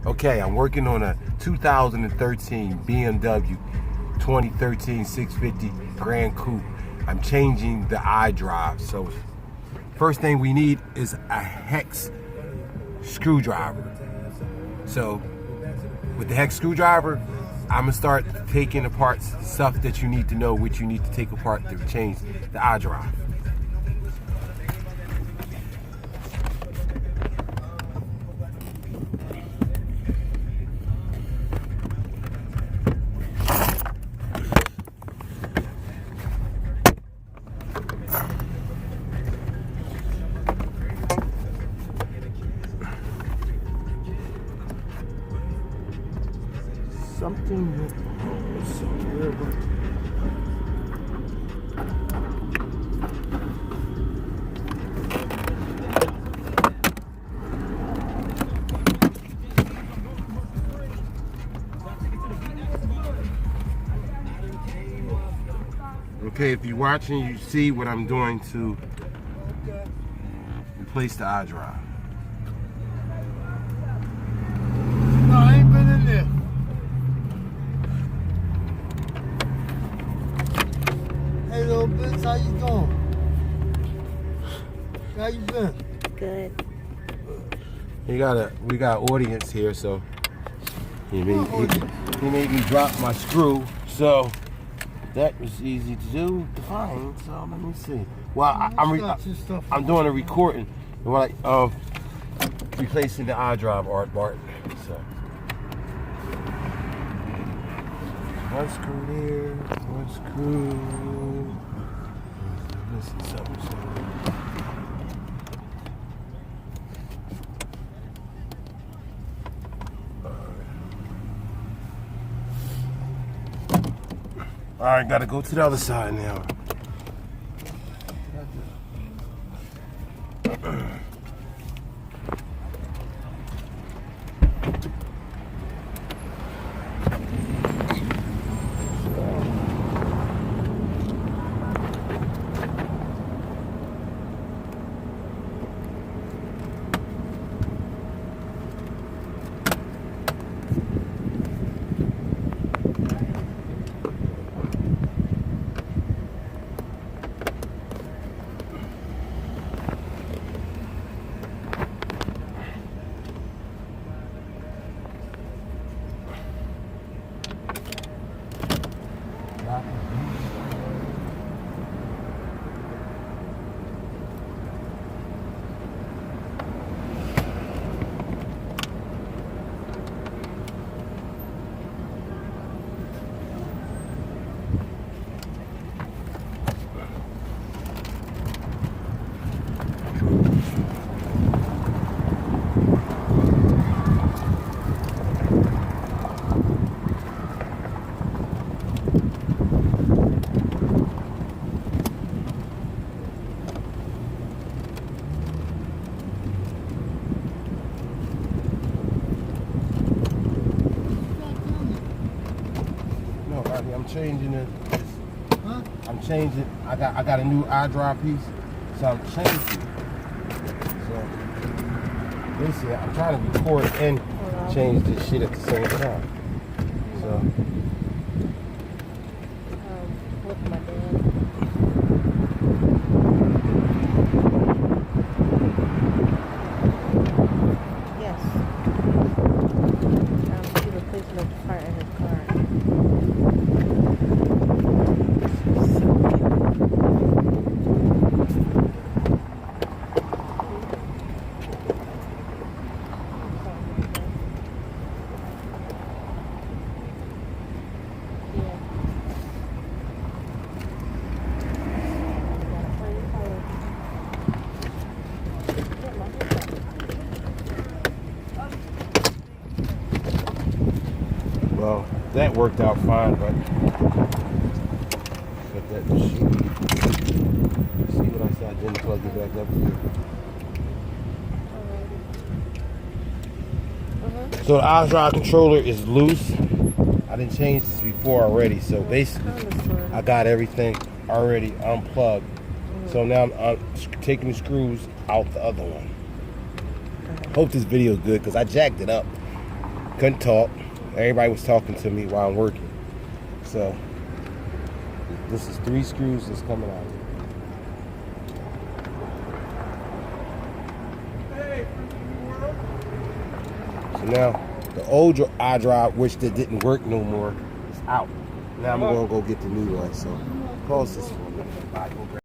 Okay, I'm working on a 2013 BMW 2013 650 Grand Coupe. I'm changing the iDrive. So first thing we need is a hex screwdriver. So with the hex screwdriver, I'm gonna start taking apart stuff that you need to know, which you need to take apart to change the iDrive. Something went somewhere, but okay, if you're watching, you see what I'm doing to replace the iDrive. No, I ain't been in there. Hey, little bitch, how you doing? How you been? Good. We got audience here, so he made me drop my screw, so that was easy to do to find. So let me see. Well, I'm doing a recording of replacing the iDrive art Martin. So one screw there, one screw. Missing something. All right, gotta go to the other side now. I'm changing it. Huh? I'm changing. I got a new iDrive piece, so I'm changing it. So basically, I'm trying to record and change this shit at the same time. So. With my dad. Yes. He replaced the part in his car. Well, that worked out fine, but set that machine. See what I said? I didn't plug it back up here. So the iDrive controller is loose. I didn't change this before already, so basically I got everything already unplugged. So now I'm taking the screws out the other one. Hope this video is good because I jacked it up. couldn't talk. Everybody was talking to me while I'm working. So this is 3 screws that's coming out. So now the old iDrive, which that didn't work no more, is out. Now I'm gonna go get the new one. So pause this for a minute. Bye.